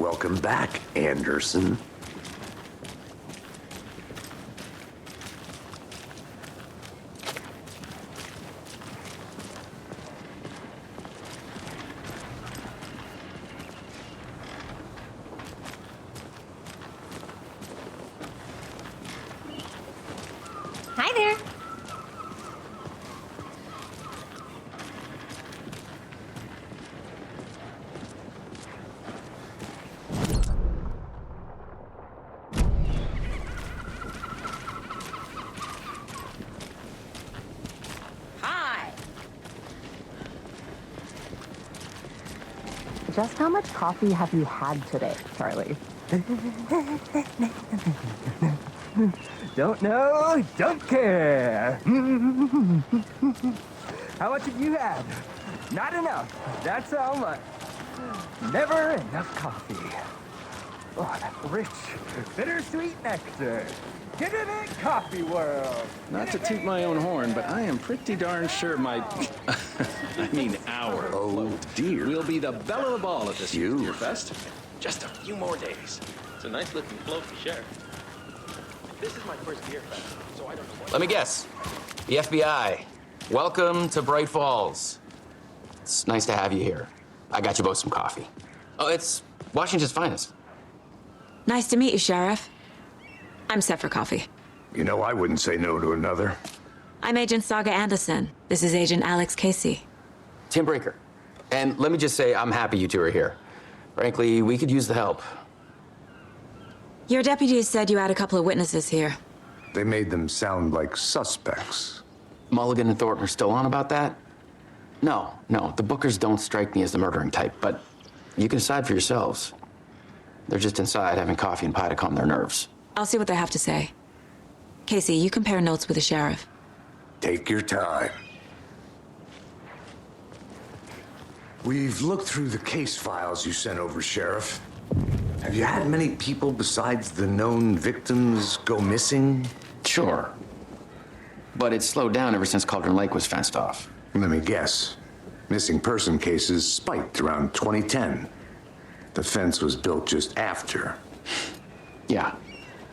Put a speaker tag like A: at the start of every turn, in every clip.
A: Welcome back, Anderson.
B: Hi there. Hi.
C: Just how much coffee have you had today, Charlie? Don't know, don't care. How much have you had? Not enough. That's how much. Never enough coffee. Oh, that rich, bittersweet nectar. Get in it, coffee world.
D: Not to toot my own horn, but I am pretty darn sure my, I mean our float
A: dear.
D: will be the belle of the ball at this
A: You.
D: year's fest. Just a few more days.
E: It's a nice looking float for sure. This is my first beer fest, so I don't know what...
F: Let me guess. The FBI. Welcome to Braight Falls. It's nice to have you here. I got you both some coffee. Oh, it's Washington's finest.
B: Nice to meet you, Sheriff. I'm set for coffee.
A: You know, I wouldn't say no to another.
B: I'm Agent Saga Anderson. This is Agent Alex Casey.
F: Tim Breaker. And let me just say, I'm happy you two are here. Frankly, we could use the help.
B: Your deputies said you had a couple of witnesses here.
A: They made them sound like suspects.
F: Mulligan and Thornton are still on about that? No, the Bookers don't strike me as the murdering type, but you can decide for yourselves. They're just inside having coffee and pie to calm their nerves.
B: I'll see what they have to say. Casey, you compare notes with the sheriff.
A: Take your time. We've looked through the case files you sent over, Sheriff. Have you had many people besides the known victims go missing?
F: Sure. But it's slowed down ever since Cauldron Lake was fenced off.
A: Let me guess. Missing person cases spiked around 2010. The fence was built just after.
F: Yeah,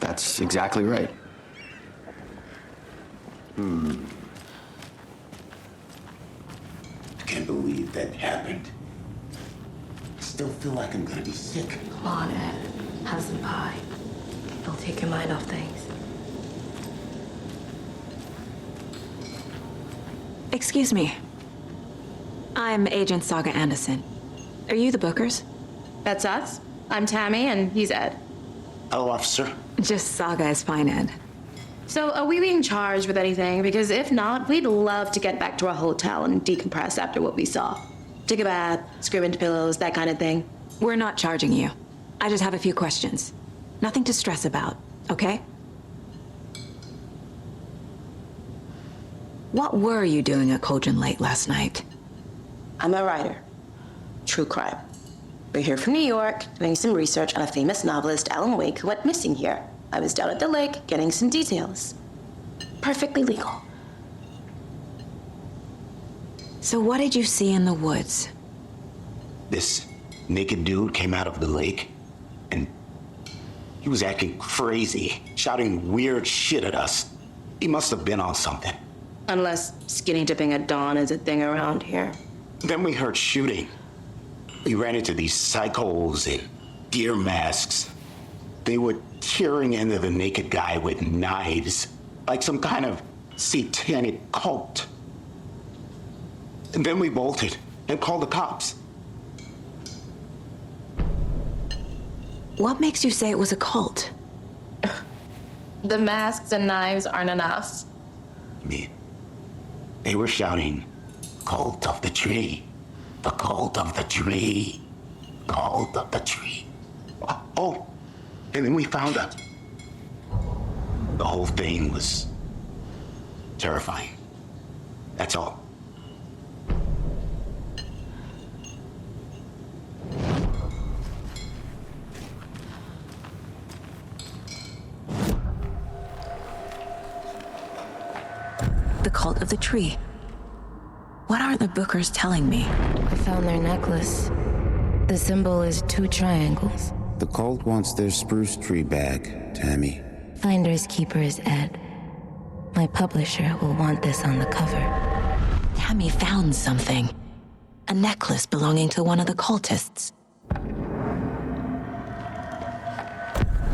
F: that's exactly right.
G: I can't believe that happened. I still feel like I'm gonna be sick.
H: Come on, Ed. Have some pie. It'll take your mind off things.
B: Excuse me. I'm Agent Saga Anderson. Are you the Bookers?
I: That's us. I'm Tammy, and he's Ed.
G: Hello, officer.
B: Just Saga is fine, Ed.
I: So, are we being charged with anything? Because if not, we'd love to get back to our hotel and decompress after what we saw. Take a bath, scream into pillows, that kind of thing.
B: We're not charging you. I just have a few questions. Nothing to stress about, okay? What were you doing at Cauldron Lake last night?
I: I'm a writer. True crime. We're here from New York, doing some research on a famous novelist, Alan Wake, who went missing here. I was down at the lake, getting some details. Perfectly legal.
B: So what did you see in the woods?
G: This naked dude came out of the lake, and he was acting crazy, shouting weird shit at us. He must have been on something.
I: Unless skinny dipping at dawn is a thing around here.
G: Then we heard shooting. We ran into these psychos in deer masks. They were tearing into the naked guy with knives, like some kind of satanic cult. And then we bolted and called the cops.
B: What makes you say it was a cult?
I: The masks and knives aren't enough.
G: I mean, they were shouting, "Cult of the tree, the cult of the tree, cult of the tree." Oh, and then we found out. The whole thing was terrifying. That's all.
B: The cult of the tree. What are the Bookers telling me?
H: I found their necklace. The symbol is 2 triangles.
J: The cult wants their spruce tree back, Tammy.
H: Finders keepers, Ed. My publisher will want this on the cover.
B: Tammy found something. A necklace belonging to one of the cultists.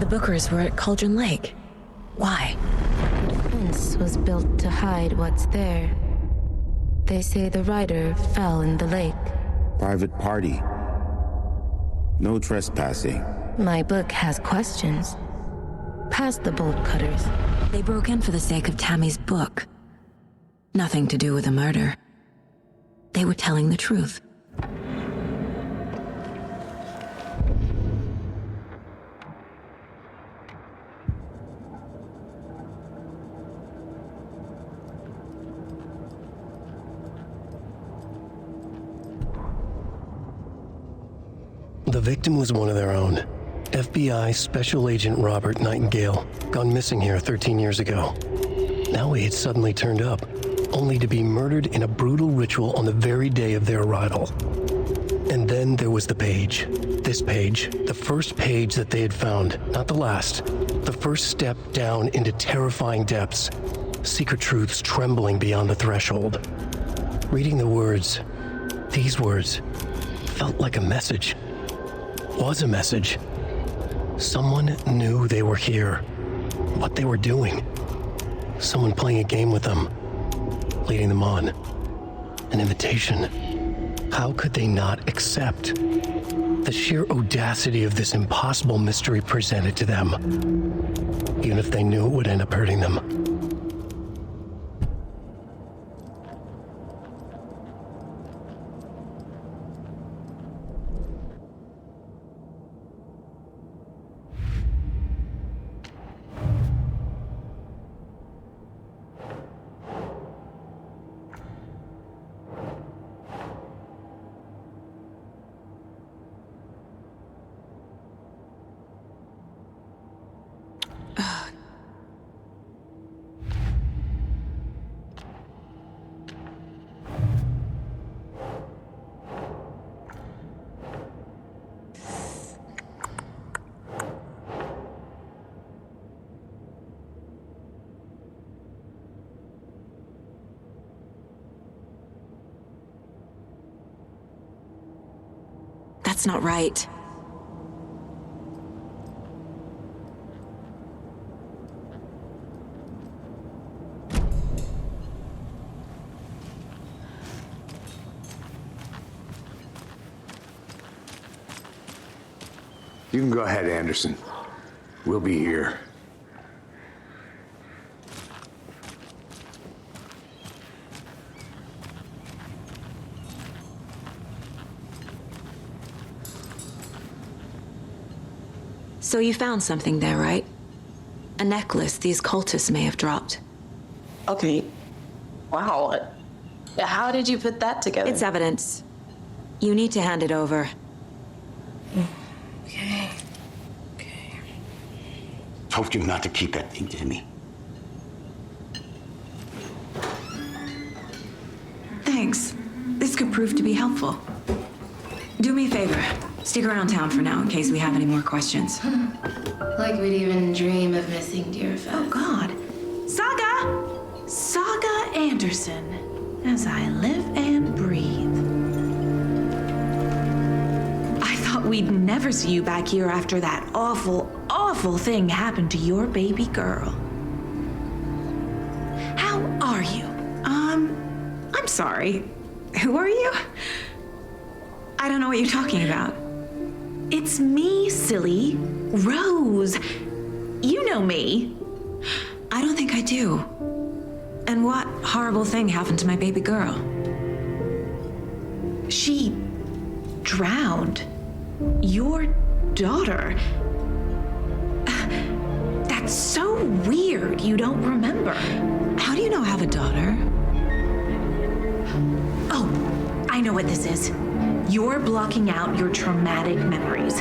B: The Bookers were at Cauldron Lake. Why?
H: The fence was built to hide what's there. They say the rider fell in the lake.
J: Private party. No trespassing.
H: My book has questions. Past the bolt cutters.
B: They broke in for the sake of Tammy's book. Nothing to do with a murder. They were telling the truth.
K: The victim was one of their own. FBI Special Agent Robert Nightingale, gone missing here 13 years ago. Now he had suddenly turned up, only to be murdered in a brutal ritual on the very day of their arrival. And then there was the page. This page, the first page that they had found, not the last. The first step down into terrifying depths. Secret truths trembling beyond the threshold. Reading the words, these words, felt like a message. Was a message. Someone knew they were here, what they were doing. Someone playing a game with them, leading them on. An invitation. How could they not accept? The sheer audacity of this impossible mystery presented to them, even if they knew it would end up hurting them.
B: That's not right.
A: You can go ahead, Anderson. We'll be here.
B: So you found something there, right? A necklace these cultists may have dropped.
I: Okay. Wow. How did you put that together?
B: It's evidence. You need to hand it over.
I: Okay.
G: Told you not to keep that thing, Timmy.
B: Thanks. This could prove to be helpful. Do me a favor. Stick around town for now in case we have any more questions.
H: Like we'd even dream of missing dear friends.
L: Oh, God. Saga Anderson. As I live and breathe. I thought we'd never see you back here after that awful, awful thing happened to your baby girl. How are you? I'm sorry. Who are you?
B: I don't know what you're talking about.
L: It's me, silly. Rose. You know me.
B: I don't think I do. And what horrible thing happened to my baby girl?
L: She drowned. Your daughter. That's so weird you don't remember.
B: How do you know I have a daughter?
L: Oh, I know what this is. You're blocking out your traumatic memories.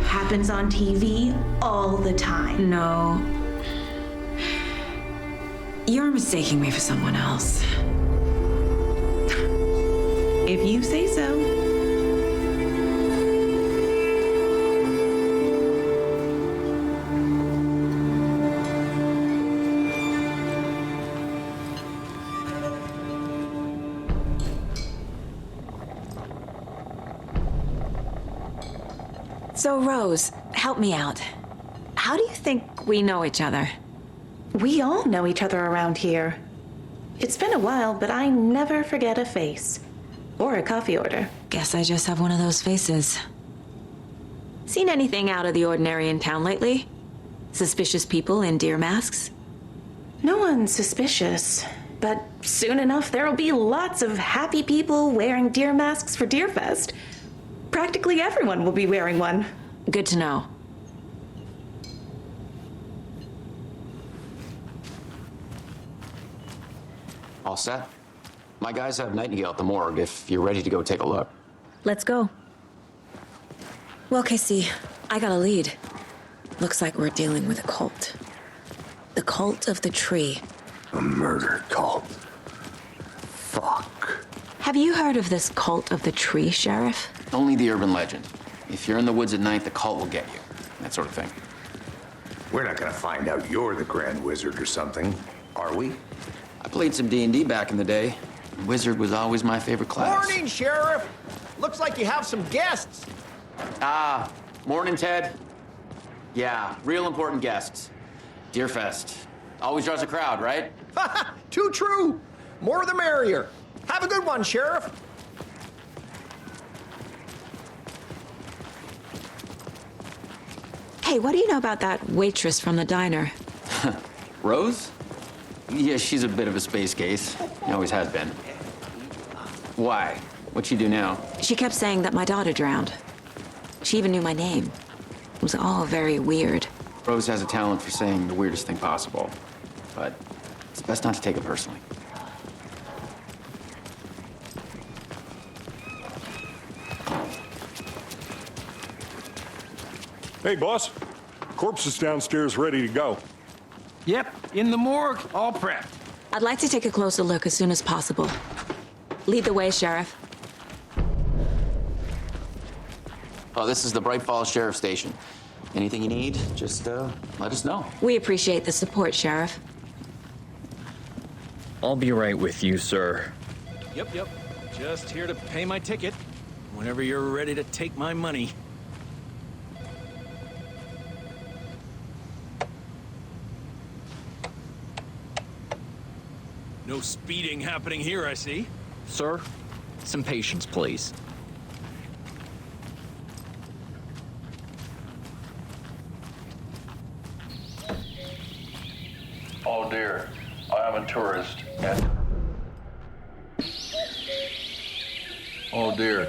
L: Happens on TV all the time.
B: No. You're mistaking me for someone else.
L: If you say so.
B: So, Rose, help me out. How do you think we know each other?
L: We all know each other around here. It's been a while, but I never forget a face. Or a coffee order.
B: Guess I just have one of those faces. Seen anything out of the ordinary in town lately? Suspicious people in deer masks?
L: No one's suspicious. But soon enough, there'll be lots of happy people wearing deer masks for Deerfest. Practically everyone will be wearing one.
B: Good to know.
F: All set? My guys have Nightingale at the morgue if you're ready to go take a look.
B: Let's go. Well, Casey, I got a lead. Looks like we're dealing with a cult. The cult of the tree.
A: A murder cult. Fuck.
B: Have you heard of this cult of the tree, Sheriff?
F: Only the urban legend. If you're in the woods at night, the cult will get you. That sort of thing.
A: We're not gonna find out you're the Grand Wizard or something, are we?
F: I played some D&D back in the day. Wizard was always my favorite class.
M: Morning, Sheriff! Looks like you have some guests.
F: Ah, morning, Ted. Yeah, real important guests. Deerfest. Always draws a crowd, right?
M: Too true. More the merrier. Have a good one, Sheriff.
B: Hey, what do you know about that waitress from the diner?
F: Rose? Yeah, she's a bit of a space case. Always has been. Why? What'd she do now?
B: She kept saying that my daughter drowned. She even knew my name. It was all very weird.
F: Rose has a talent for saying the weirdest thing possible. But it's best not to take it personally.
N: Hey, boss. Corpse is downstairs ready to go.
D: Yep, in the morgue, all prepped.
B: I'd like to take a closer look as soon as possible. Lead the way, Sheriff.
F: Oh, this is the Brайt Folls Sheriff Station. Anything you need, just let us know.
B: We appreciate the support, Sheriff.
O: I'll be right with you, sir.
D: Yep. Just here to pay my ticket. Whenever you're ready to take my money. No speeding happening here, I see.
O: Sir, some patience, please.
P: Oh dear, I am a tourist and... Oh dear,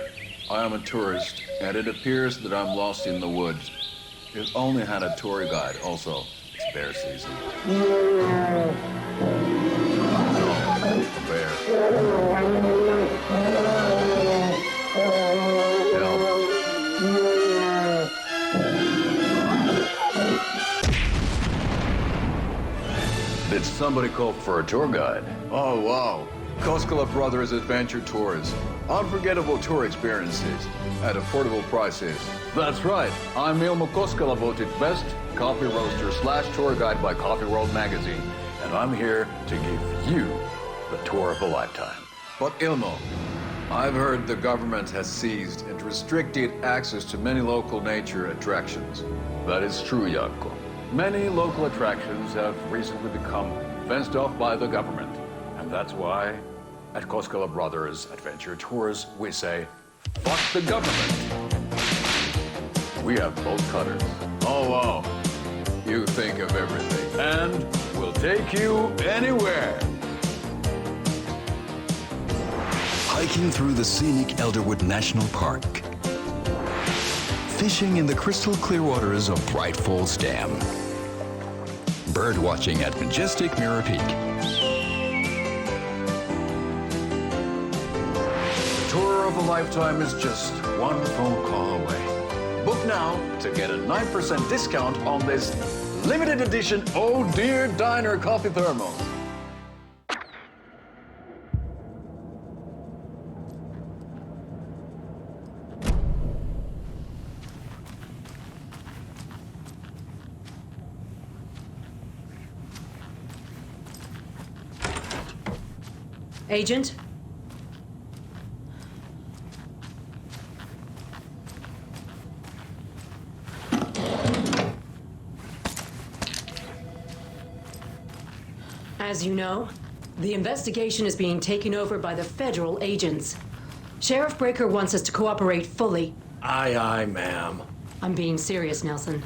P: I am a tourist and it appears that I'm lost in the woods. If only had a tour guide also. It's bear season. Bear. Did somebody call for a tour guide? Oh, wow. Koskela Brothers Adventure Tours. Unforgettable tour experiences at affordable prices. That's right. I'm Ilmo Koskela, voted best coffee roaster / tour guide by Coffee World magazine. And I'm here to give you the tour of a lifetime. But Ilmo, I've heard the government has seized and restricted access to many local nature attractions. That is true, Jaakko. Many local attractions have recently become fenced off by the government. And that's why, at Koskela Brothers Adventure Tours, we say, fuck the government. We have bolt cutters. Oh, wow. You think of everything. And we'll take you anywhere.
Q: Hiking through the scenic Elderwood National Park. Fishing in the crystal clear waters of Brайt Folls Dam. Bird watching at majestic Mirror Peak.
P: The tour of a lifetime is just one phone call away. Book now to get a 9% discount on this limited edition Oh Dear Diner coffee thermos.
R: Agent? As you know, the investigation is being taken over by the federal agents. Sheriff Breaker wants us to cooperate fully.
S: Aye, aye, ma'am.
R: I'm being serious, Nelson.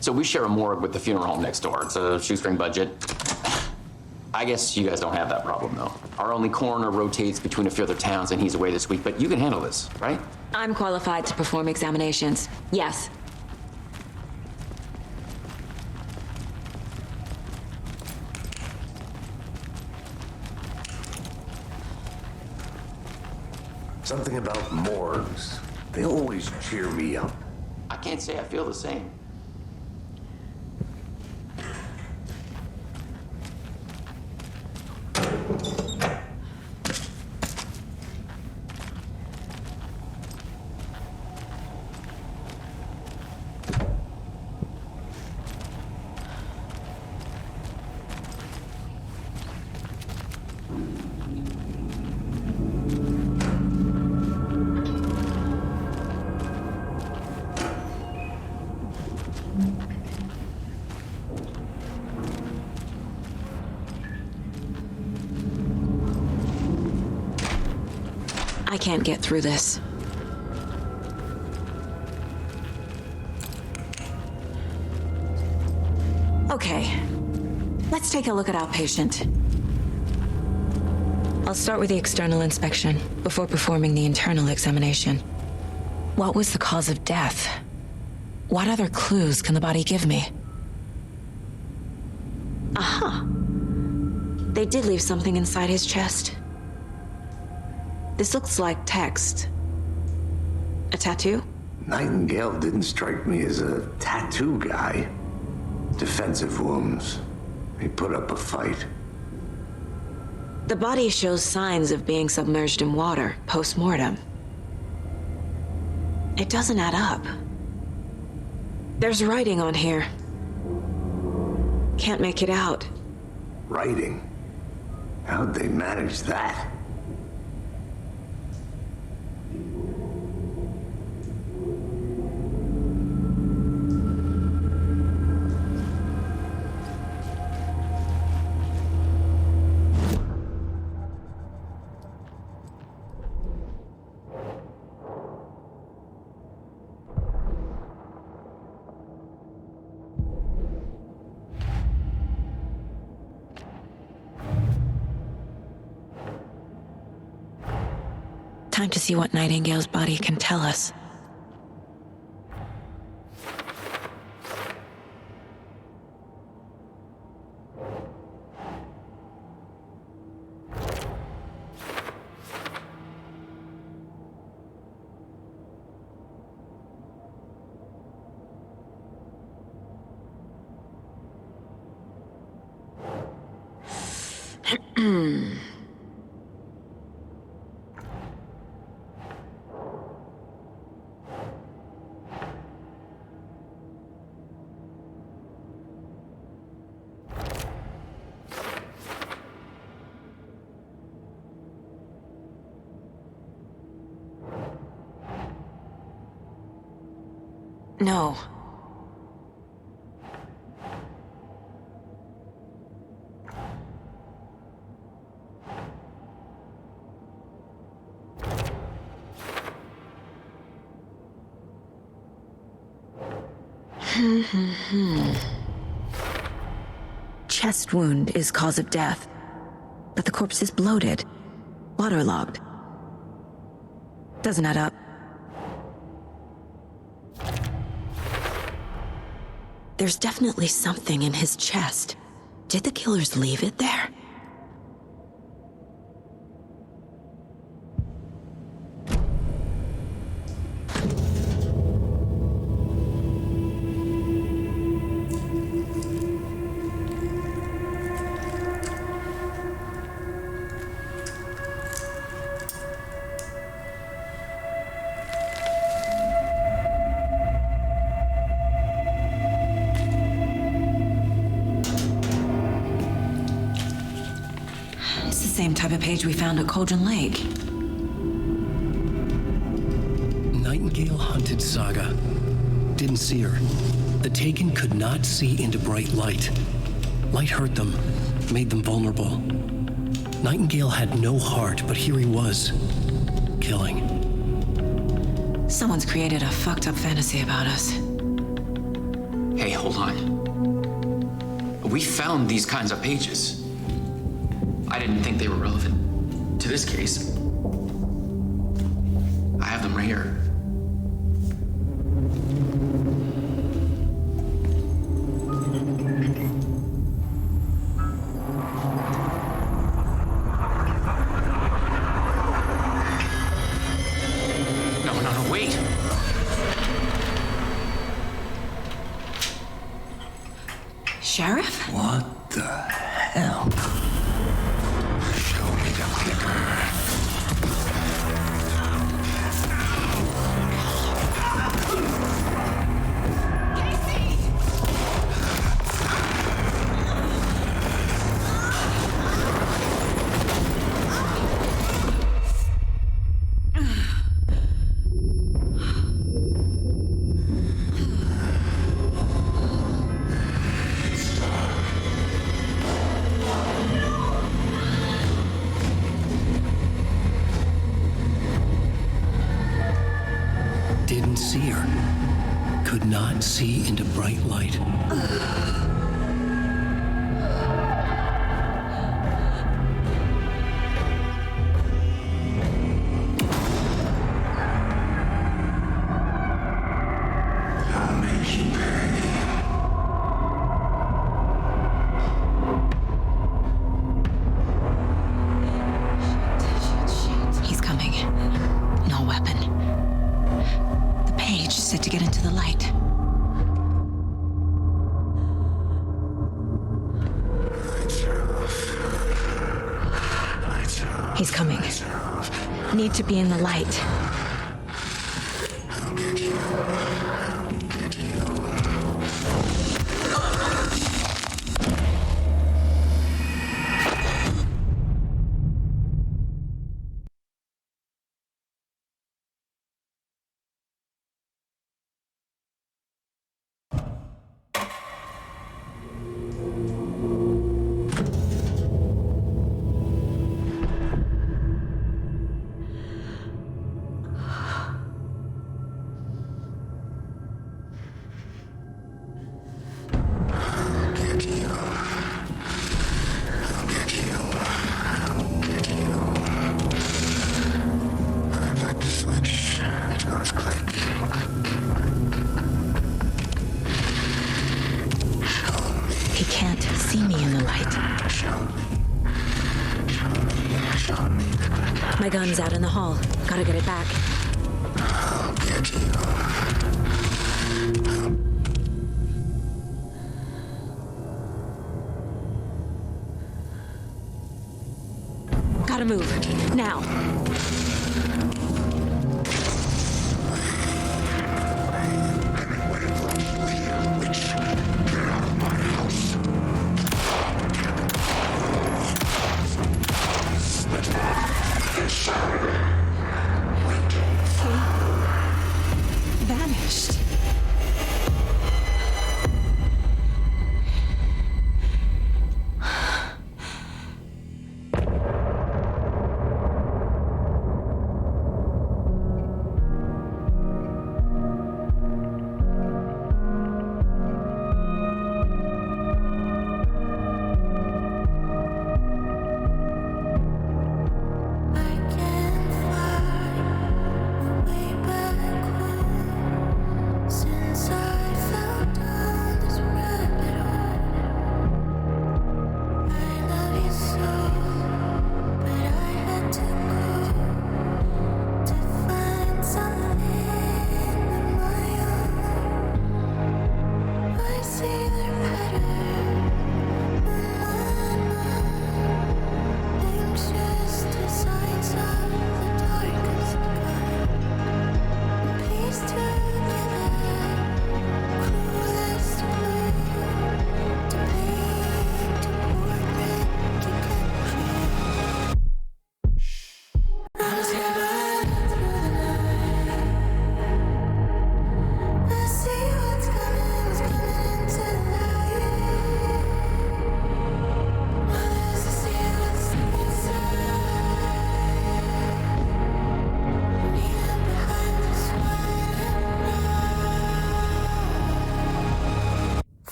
F: So we share a morgue with the funeral home next door. It's a shoestring budget. I guess you guys don't have that problem, though. Our only coroner rotates between a few other towns, and he's away this week, but you can handle this, right?
B: I'm qualified to perform examinations. Yes.
A: Something about morgues. They always cheer me up.
F: I can't say I feel the same.
B: I can't get through this. Okay, let's take a look at our patient. I'll start with the external inspection before performing the internal examination. What was the cause of death? What other clues can the body give me? Aha! They did leave something inside his chest. This looks like text. A tattoo?
A: Nightingale didn't strike me as a tattoo guy. Defensive wounds. He put up a fight.
B: The body shows signs of being submerged in water post-mortem. It doesn't add up. There's writing on here. Can't make it out.
A: Writing? How'd they manage that?
B: Time to see what Nightingale's body can tell us. No. Chest wound is cause of death, but the corpse is bloated, waterlogged. Doesn't add up. There's definitely something in his chest. Did the killers leave it there? same type of page we found at Cauldron Lake.
K: Nightingale hunted Saga. Didn't see her. The Taken could not see into bright light. Light hurt them, made them vulnerable. Nightingale had no heart, but here he was, killing.
B: Someone's created a fucked up fantasy about us.
F: Hey, hold on. We found these kinds of pages. I didn't think they were relevant to this case. I have them right here. No, wait.
B: Sheriff?
A: What the hell? Show me the clicker.
K: Didn't see her. Could not see into bright light.
B: He's coming. No weapon. The page said to get into the light. He's coming. Need to be in the light. He can't see me in the light. My gun's out in the hall. Gotta get it back. Gotta move. Now. Vanished.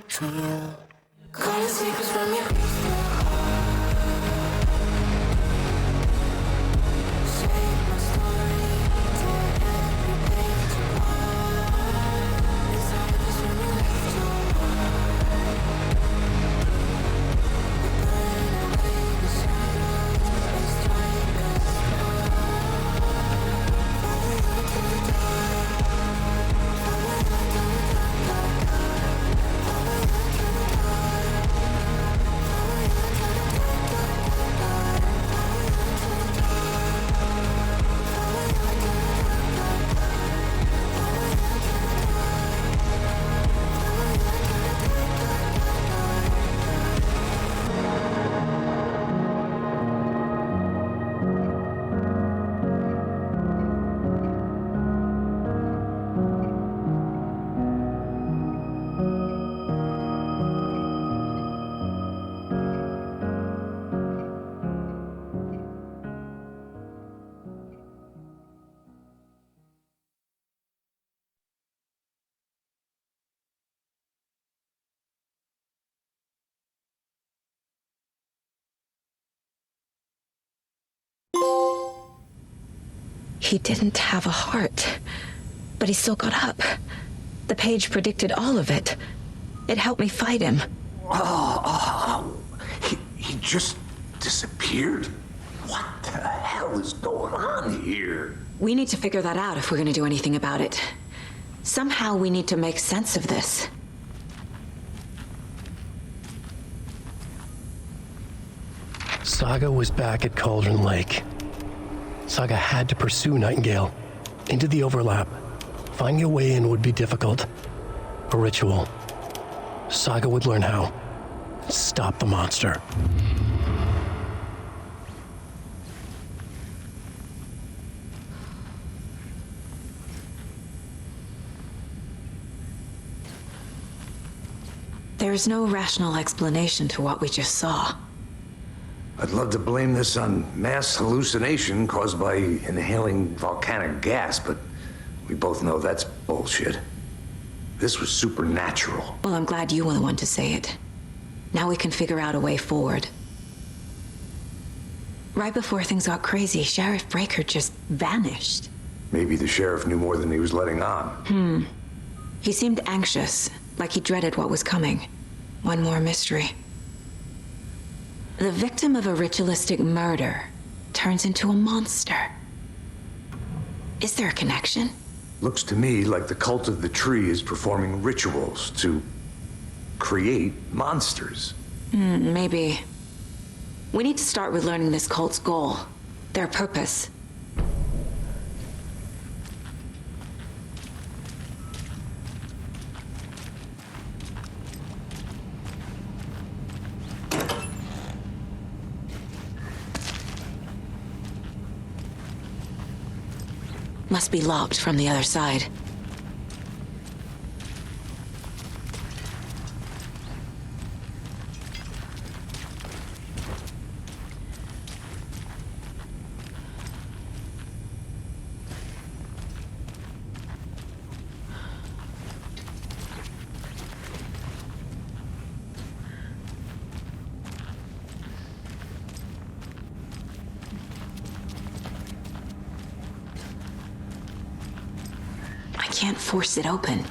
H: trail. Calling secrets from your
B: He didn't have a heart, but he still got up. The page predicted all of it. It helped me fight him.
A: He just disappeared? What the hell is going on here?
B: We need to figure that out if we're going to do anything about it. Somehow we need to make sense of this.
K: Saga was back at Cauldron Lake. Saga had to pursue Nightingale into the overlap. Finding a way in would be difficult. A ritual. Saga would learn how. Stop the monster.
B: There's no rational explanation to what we just saw.
A: I'd love to blame this on mass hallucination caused by inhaling volcanic gas, but we both know that's bullshit. This was supernatural.
B: Well, I'm glad you were the one to say it. Now we can figure out a way forward. Right before things got crazy, Sheriff Breaker just vanished.
A: Maybe the sheriff knew more than he was letting on.
B: He seemed anxious, like he dreaded what was coming. One more mystery. The victim of a ritualistic murder turns into a monster. Is there a connection?
A: Looks to me like the cult of the tree is performing rituals to create monsters.
B: Maybe. We need to start with learning this cult's goal, their purpose. Must be locked from the other side. I can't force it open.